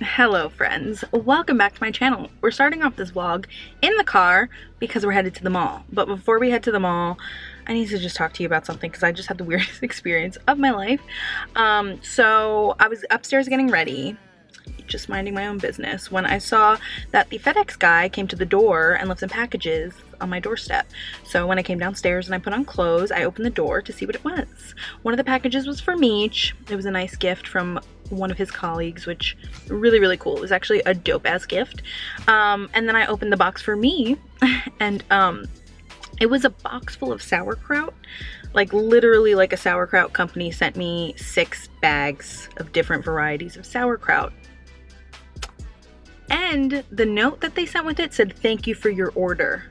Hello friends, welcome back to my channel. We're starting off this vlog in the car because we're headed to the mall. But before we head to the mall, I need to just talk to you about something because I just had the weirdest experience of my life. So I was upstairs getting ready, just minding my own business, when I saw that the FedEx guy came to the door and left some packages on my doorstep. So when I came downstairs and I put on clothes, I opened the door to see what it was. One of the packages was for Meech. It was a nice gift from one of his colleagues, which really cool. It was actually a dope ass gift. And then I opened the box for me and it was a box full of sauerkraut. Like literally like a sauerkraut company sent me 6 bags of different varieties of sauerkraut. And the note that they sent with it said, "Thank you for your order."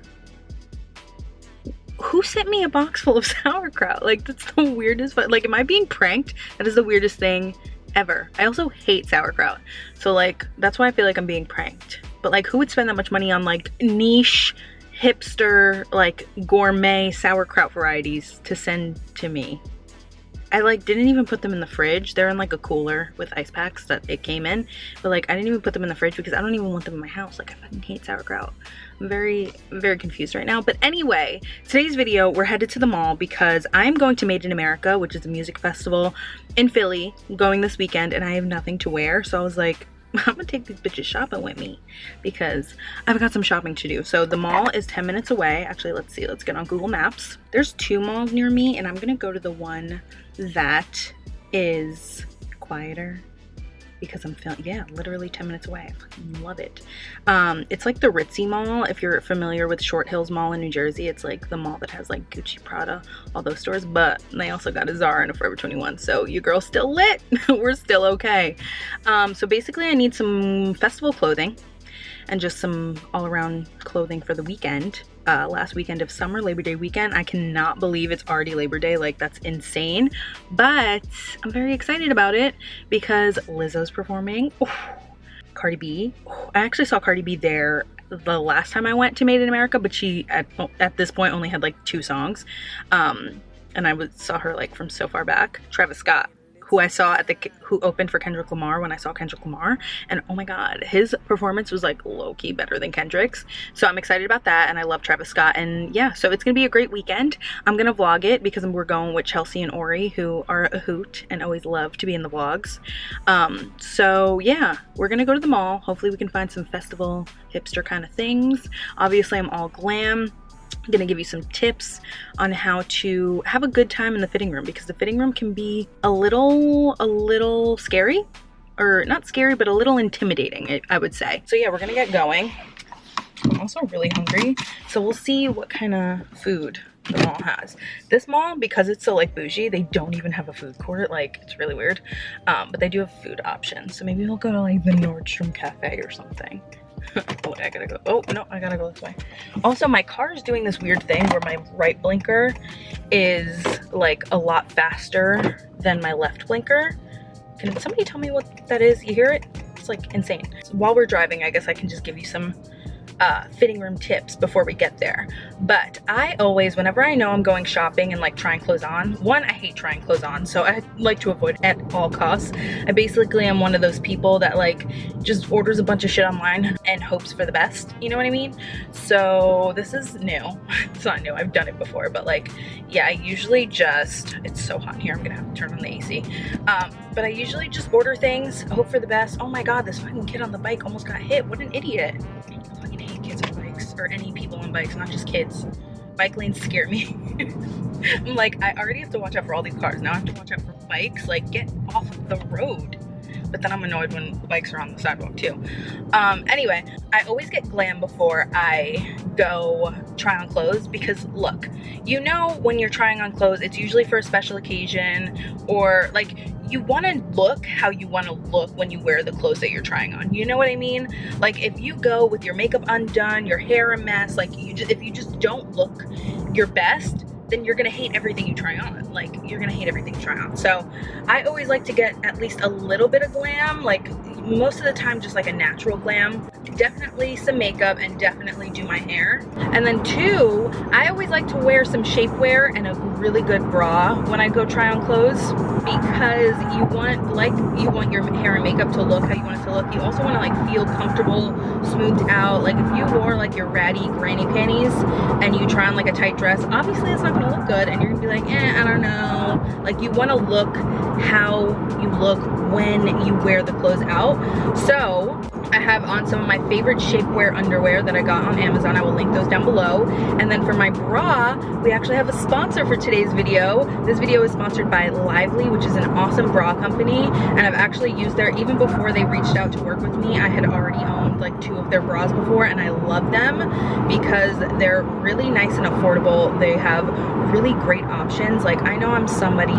Who sent me a box full of sauerkraut? Like, that's the weirdest, but like, am I being pranked? That is the weirdest thing ever. I also hate sauerkraut. So like, that's why I feel like I'm being pranked. But like, who would spend that much money on like niche, hipster, like gourmet sauerkraut varieties to send to me? I like didn't even put them in the fridge. They're in like a cooler with ice packs that it came in. But like, I didn't even put them in the fridge because I don't even want them in my house. Like, I fucking hate sauerkraut. I'm very confused right now. But anyway, today's video, we're headed to the mall because I'm going to Made in America, which is a music festival in Philly. I'm going this weekend and I have nothing to wear. So I was like, I'm gonna take these bitches shopping with me because I've got some shopping to do. So the mall is 10 minutes away. Actually, let's see, let's get on Google Maps. There's 2 malls near me and I'm gonna go to the one that is quieter because I'm feeling, yeah, literally 10 minutes away. I fucking love it. It's like the Ritzy Mall. If you're familiar with Short Hills Mall in New Jersey, it's like the mall that has like Gucci, Prada, all those stores, but they also got a Zara and a Forever 21. So your girl's still lit. We're still okay. So basically I need some festival clothing and just some all-around clothing for the weekend. Last weekend of summer, Labor Day weekend. I cannot believe it's already Labor Day. Like, that's insane. But I'm very excited about it because Lizzo's performing. Ooh, Cardi B. Ooh, I actually saw Cardi B there the last time I went to Made in America, but she at this point only had like 2 songs. And I saw her like from so far back. Travis Scott, who I saw who opened for Kendrick Lamar when I saw Kendrick Lamar, and oh my god, his performance was like low-key better than Kendrick's. So I'm excited about that, and I love Travis Scott, and yeah, so it's gonna be a great weekend. I'm gonna vlog it because we're going with Chelsea and Ori, who are a hoot and always love to be in the vlogs. So yeah, we're gonna go to the mall. Hopefully we can find some festival hipster kind of things. Obviously I'm all glam. I'm gonna give you some tips on how to have a good time in the fitting room because the fitting room can be a little scary, or not scary, but a little intimidating, I would say. So yeah, we're gonna get going. I'm also really hungry, so we'll see what kind of food the mall has. This mall, because it's so like bougie, they don't even have a food court. Like, it's really weird, but they do have food options. So maybe we'll go to like the Nordstrom Cafe or something. Oh, I gotta go. Oh no, I gotta go this way. Also, my car is doing this weird thing where my right blinker is like a lot faster than my left blinker. Can somebody tell me what that is? You hear it? It's like insane. So while we're driving, I guess I can just give you some fitting room tips before we get there. But I always, whenever I know I'm going shopping and like trying clothes on, one, I hate trying clothes on, so I like to avoid at all costs. I basically am one of those people that like just orders a bunch of shit online and hopes for the best, you know what I mean? So this is new. It's not new, I've done it before, but like, yeah, I usually just, it's so hot in here, I'm gonna have to turn on the AC. But I usually just order things, hope for the best. Oh my god, this fucking kid on the bike almost got hit. What an idiot. I fucking hate kids on bikes, or any people on bikes, not just kids. Bike lanes scare me. I'm like, I already have to watch out for all these cars. Now I have to watch out for bikes. Like, get off of the road. But then I'm annoyed when the bikes are on the sidewalk too. Anyway, I always get glam before I go try on clothes because look, you know, when you're trying on clothes, it's usually for a special occasion, or like you want to look how you want to look when you wear the clothes that you're trying on. You know what I mean? Like, if you go with your makeup undone, your hair a mess, like if you just don't look your best, then you're gonna hate everything you try on. Like, you're gonna hate everything you try on. So I always like to get at least a little bit of glam, like most of the time just like a natural glam. definitely some makeup, and definitely do my hair. And then 2, I always like to wear some shapewear and a really good bra when I go try on clothes, because you want your hair and makeup to look how you want it to look. You also want to like feel comfortable, smoothed out. Like if you wore like your ratty granny panties and you try on like a tight dress, obviously it's not going to look good, and you're gonna be like, I don't know. Like you want to look how you look when you wear the clothes out. So I have on some of my favorite shapewear underwear that I got on Amazon. I will link those down below. And then for my bra, we actually have a sponsor for today's video. This video is sponsored by Lively, which is an awesome bra company, and I've actually used their, even before they reached out to work with me, I had already owned like 2 of their bras before, and I love them because they're really nice and affordable. They have really great options. Like I know I'm somebody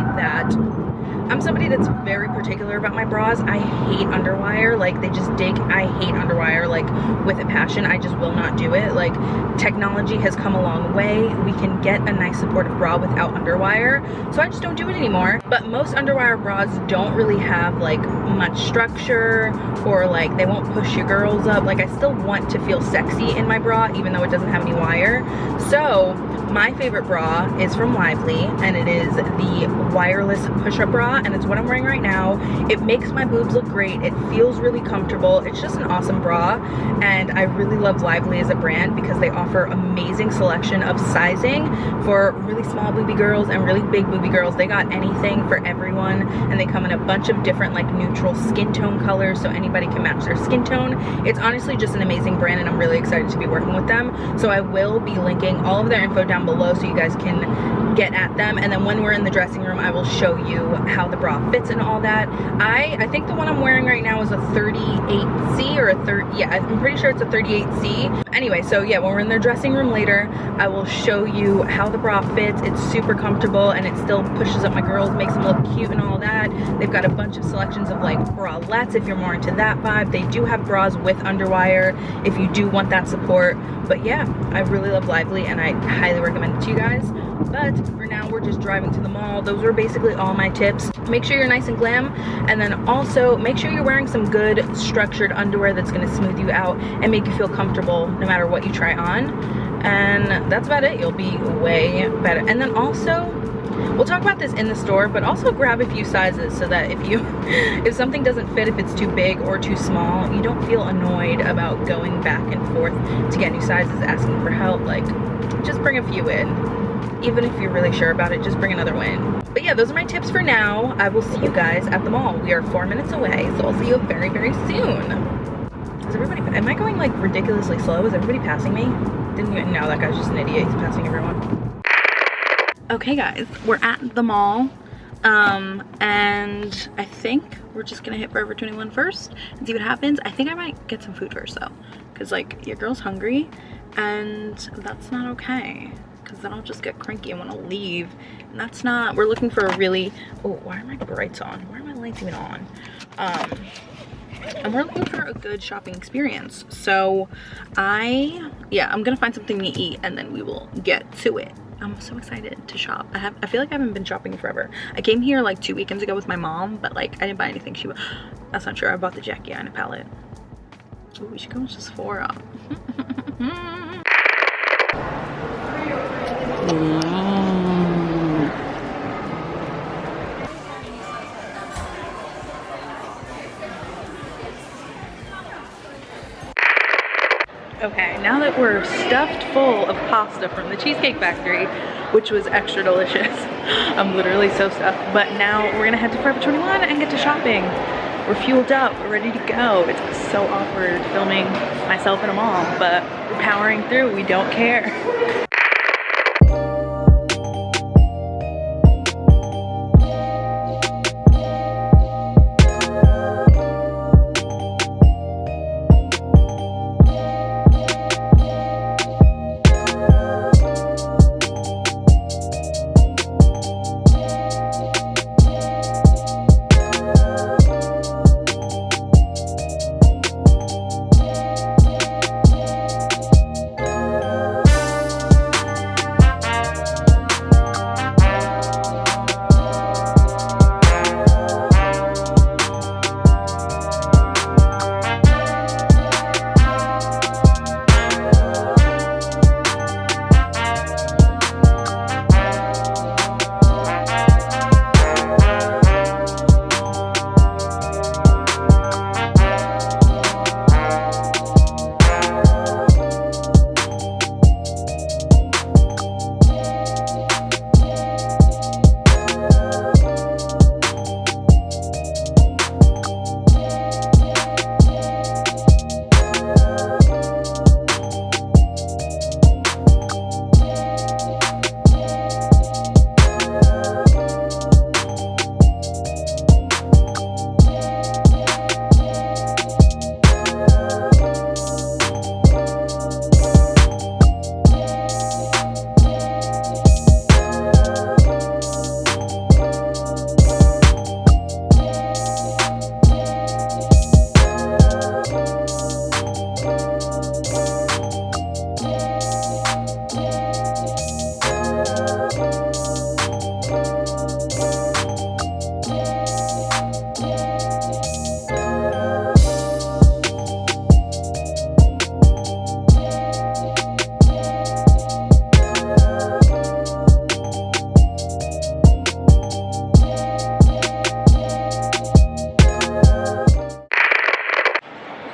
that's very particular about my bras. I hate underwire. Like they just dig. I hate underwire like with a passion. I just will not do it. Like technology has come a long way. We can get a nice supportive bra without underwire, so I just don't do it anymore. But most underwire bras don't really have like much structure, or like they won't push your girls up. Like I still want to feel sexy in my bra even though it doesn't have any wire. So my favorite bra is from Lively, and it is the wireless push-up bra, and it's what I'm wearing right now. It makes my boobs look great. It feels really comfortable. It's just an awesome bra, and I really love Lively as a brand because they offer amazing selection of sizing for really small boobie girls and really big boobie girls. They got anything for everyone, and they come in a bunch of different like neutral skin tone colors, so anybody can match their skin tone. It's honestly just an amazing brand, and I'm really excited to be working with them. So I will be linking all of their info down below so you guys can get at them, and then when we're in the dressing room I will show you how the bra fits and all that. I think the one I'm wearing right now is a 38C or a 30, yeah, I'm pretty sure it's a 38C. Anyway, so yeah, when we're in the dressing room later, I will show you how the bra fits. It's super comfortable, and it still pushes up my girls, makes them look cute and all that. They've got a bunch of selections of like bralettes if you're more into that vibe. They do have bras with underwire if you do want that support. But yeah, I really love Lively, and I highly recommend it to you guys. But for now, we're just driving to the mall. Those were basically all my tips. Make sure you're nice and glam, and then also make sure you're wearing some good structured underwear that's gonna smooth you out and make you feel comfortable no matter what you try on. And that's about it. You'll be way better. And then also, we'll talk about this in the store, but also grab a few sizes so that if something doesn't fit, if it's too big or too small, you don't feel annoyed about going back and forth to get new sizes, asking for help. Like, just bring a few in. Even if you're really sure about it, just bring another one in. But yeah, those are my tips for now. I will see you guys at the mall. We are 4 minutes away, so I'll see you very, very soon. Is everybody, am I going like ridiculously slow? Is everybody passing me? Didn't even know, that guy's just an idiot. He's passing everyone. Okay guys, we're at the mall, and I think we're just gonna hit Forever 21 first and see what happens. I think I might get some food first though, because like your girl's hungry, and that's not okay, because then I'll just get cranky and want to leave, and that's not, we're looking for a really, oh, why are my brights on? Why are my lights even on? And we're looking for a good shopping experience. So I'm gonna find something to eat, and then we will get to it. I'm so excited to shop. I feel like I haven't been shopping in forever. I came here like 2 weekends ago with my mom, but like I didn't buy anything. That's not true. I bought the Jackie Aina palette. Ooh, we should go to Sephora. Okay, now that we're stuffed full of pasta from the Cheesecake Factory, which was extra delicious, I'm literally so stuffed, but now we're gonna head to Forever 21 and get to shopping. We're fueled up, we're ready to go. It's so awkward filming myself in a mall, but we're powering through, we don't care.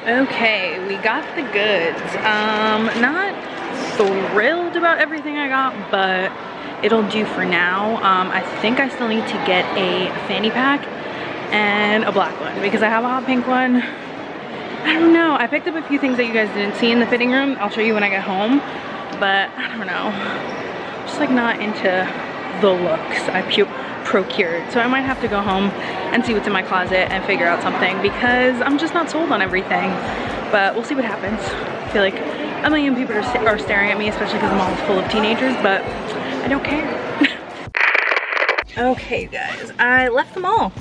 Okay, we got the goods. Not thrilled about everything I got, but it'll do for now. I think I still need to get a fanny pack and a black one because I have a hot pink one. I don't know. I picked up a few things that you guys didn't see in the fitting room. I'll show you when I get home, but I don't know. I'm just like not into the looks I procured. So I might have to go home and see what's in my closet and figure out something because I'm just not sold on everything. But we'll see what happens. I feel like a million people are staring at me, especially because the mall is full of teenagers, but I don't care. Okay, guys, I left the mall.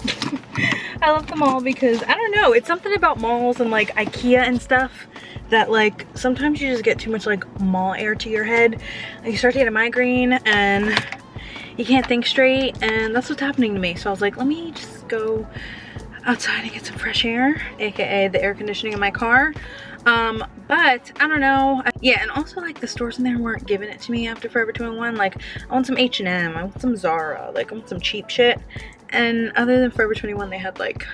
I left the mall because, I don't know, it's something about malls and like IKEA and stuff that like sometimes you just get too much like mall air to your head. Like, you start to get a migraine and you can't think straight, and that's what's happening to me. So I was like, let me just go outside and get some fresh air, aka the air conditioning in my car. But I don't know. Yeah, and also like the stores in there weren't giving it to me after Forever 21. Like, I want some H&M, I want some Zara, like I want some cheap shit. And other than Forever 21, they had like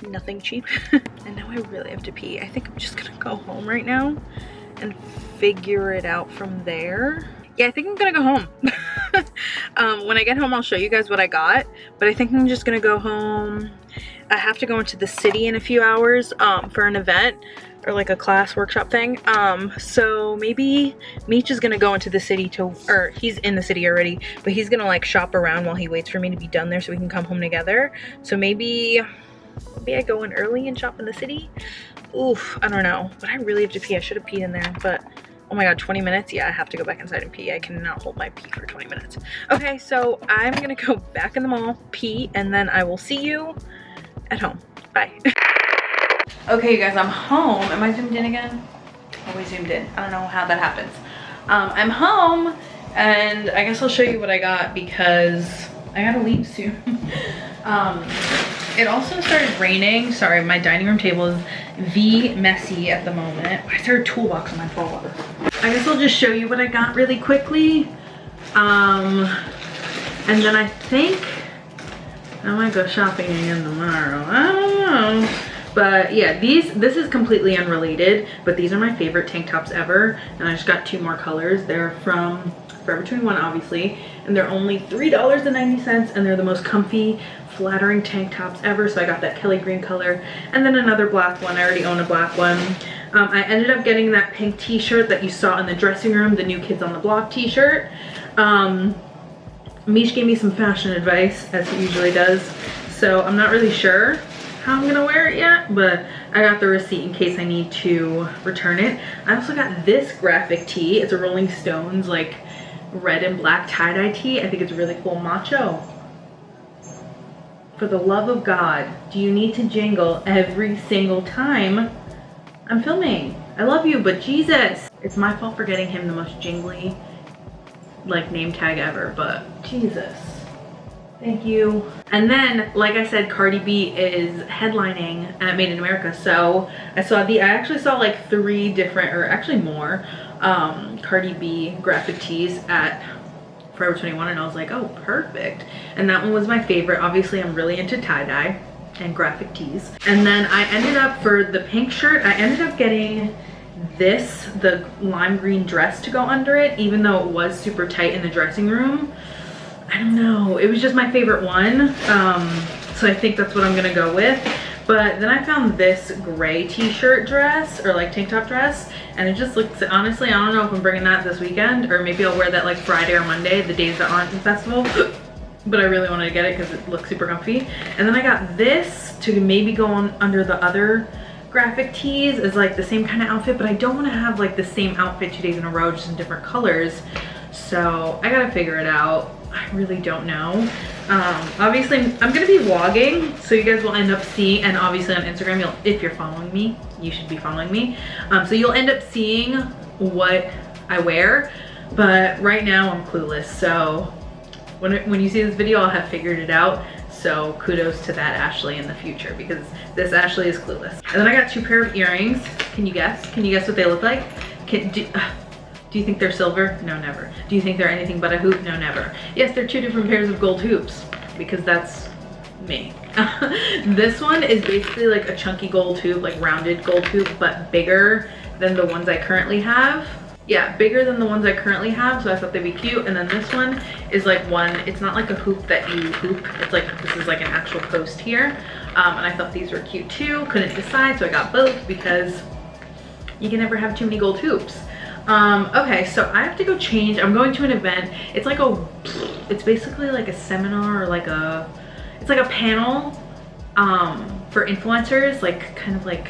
nothing cheap. And now I really have to pee. I think I'm just gonna go home right now and figure it out from there. Yeah, I think I'm gonna go home. When I get home, I'll show you guys what I got, but I think I'm just gonna go home. I have to go into the city in a few hours for an event or like a class workshop thing. So maybe Meech is gonna go into the city or he's in the city already, but he's gonna like shop around while he waits for me to be done there so we can come home together. So maybe I go in early and shop in the city. Oof, I don't know, but I really have to pee. I should have peed in there, but oh my god, 20 minutes? Yeah, I have to go back inside and pee. I cannot hold my pee for 20 minutes. Okay, so I'm gonna go back in the mall, pee, and then I will see you at home. Bye. Okay, you guys, I'm home. Am I zoomed in again? Always zoomed in. I don't know how that happens. I'm home, and I guess I'll show you what I got because I gotta leave soon. It also started raining. Sorry, my dining room table is messy at the moment. I started a toolbox on my phone. I guess I'll just show you what I got really quickly. And then I think I might go shopping again tomorrow. I don't know. But yeah, this is completely unrelated, but these are my favorite tank tops ever. And I just got 2 more colors. They're from Forever 21, obviously, and they're only $3.90, and they're the most comfy, flattering tank tops ever. So I got that Kelly green color and then another black one. I already own a black one. I ended up getting that pink t-shirt that you saw in the dressing room, the New Kids on the Block t-shirt. Mish gave me some fashion advice, as he usually does, so I'm not really sure how I'm gonna wear it yet, but I got the receipt in case I need to return it. I also got this graphic tee. It's a Rolling Stones like red and black tie-dye tee. I think it's really cool. Macho, for the love of God, do you need to jingle every single time I'm filming? I love you, but Jesus. It's my fault for getting him the most jingly like name tag ever, but Jesus. Thank you. And then, like I said, Cardi B is headlining at Made in America. So I actually saw like 3 different, or actually more, Cardi B graphic tees at Forever 21, and I was like, oh, perfect. And that one was my favorite. Obviously, I'm really into tie-dye and graphic tees. And then I ended up, for the pink shirt, I ended up getting the lime green dress to go under it, even though it was super tight in the dressing room. I don't know, it was just my favorite one, so I think that's what I'm gonna go with. But then I found this gray t-shirt dress, or like tank top dress, and it just looks, honestly, I don't know if I'm bringing that this weekend, or maybe I'll wear that like Friday or Monday, the days that aren't the festival. But I really wanted to get it because it looks super comfy. And then I got this to maybe go on under the other graphic tees as like the same kind of outfit, but I don't want to have like the same outfit 2 days in a row, just in different colors. So I gotta figure it out. I really don't know. Obviously I'm gonna be vlogging, so you guys will end up seeing, and obviously on Instagram, if you're following me, you should be following me. So you'll end up seeing what I wear, but right now I'm clueless. So when you see this video, I'll have figured it out. So kudos to that Ashley in the future, because this Ashley is clueless. And then I got 2 pair of earrings. Can you guess? Can you guess what they look like? Do you think they're silver? No, never. Do you think they're anything but a hoop? No, never. Yes, they're 2 different pairs of gold hoops, because that's me. This one is basically like a chunky gold tube, like rounded gold tube, but bigger than the ones I currently have. Yeah, bigger than the ones I currently have, so I thought they'd be cute. And then this one is like one, it's not like a hoop that you hoop, it's like, this is like an actual post here. And I thought these were cute too, couldn't decide, so I got both because you can never have too many gold hoops. Okay, so I have to go change. I'm going to an event. It's like it's basically like a seminar, or like it's like a panel for influencers, like kind of like,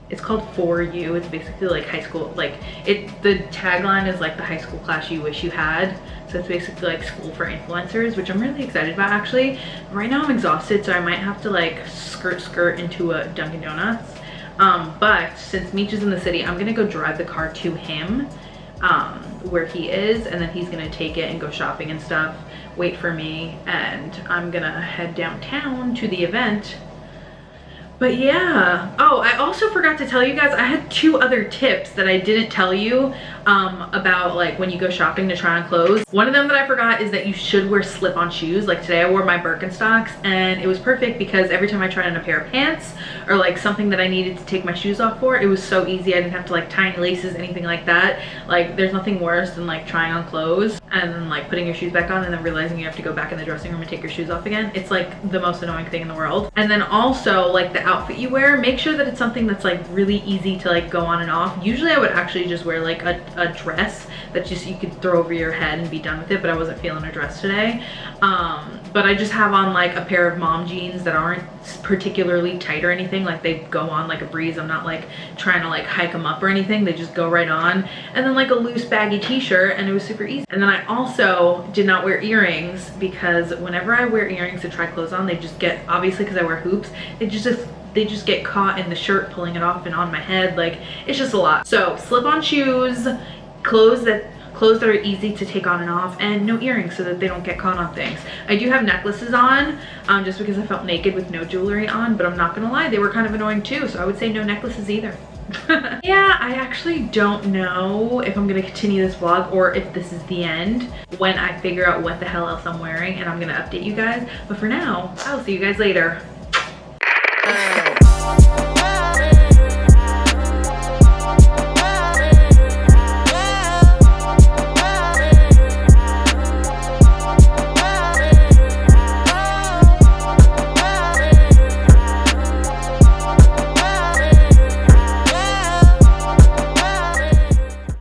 it's called For You. It's basically like high school, like the tagline is like the high school class you wish you had. So it's basically like school for influencers, which I'm really excited about actually. Right now I'm exhausted, so I might have to like skirt into a Dunkin' Donuts. But since Meech is in the city, I'm gonna go drive the car to him, where he is, and then he's gonna take it and go shopping and stuff, wait for me, and I'm gonna head downtown to the event. But yeah. Oh, I also forgot to tell you guys, I had 2 other tips that I didn't tell you about like when you go shopping to try on clothes. One of them that I forgot is that you should wear slip-on shoes. Like today I wore my Birkenstocks and it was perfect because every time I tried on a pair of pants or like something that I needed to take my shoes off for, it was so easy. I didn't have to like tie any laces, anything like that. Like there's nothing worse than like trying on clothes and then like putting your shoes back on and then realizing you have to go back in the dressing room and take your shoes off again. It's like the most annoying thing in the world. And then also like the outfit you wear, make sure that it's something that's like really easy to like go on and off. Usually I would actually just wear like a dress that just you could throw over your head and be done with it, but I wasn't feeling a dress today. But I just have on like a pair of mom jeans that aren't particularly tight or anything, like they go on like a breeze. I'm not like trying to like hike them up or anything, they just go right on. And then like a loose baggy t-shirt, and it was super easy. And then I also did not wear earrings because whenever I wear earrings to try clothes on, they just get, obviously because I wear hoops, they just get caught in the shirt, pulling it off and on my head. Like it's just a lot. So slip-on shoes, clothes that are easy to take on and off, and no earrings so that they don't get caught on things. I do have necklaces on just because I felt naked with no jewelry on, but I'm not gonna lie, they were kind of annoying too, so I would say no necklaces either. Yeah, I actually don't know if I'm gonna continue this vlog or if this is the end when I figure out what the hell else I'm wearing, and I'm gonna update you guys. But for now, I'll see you guys later.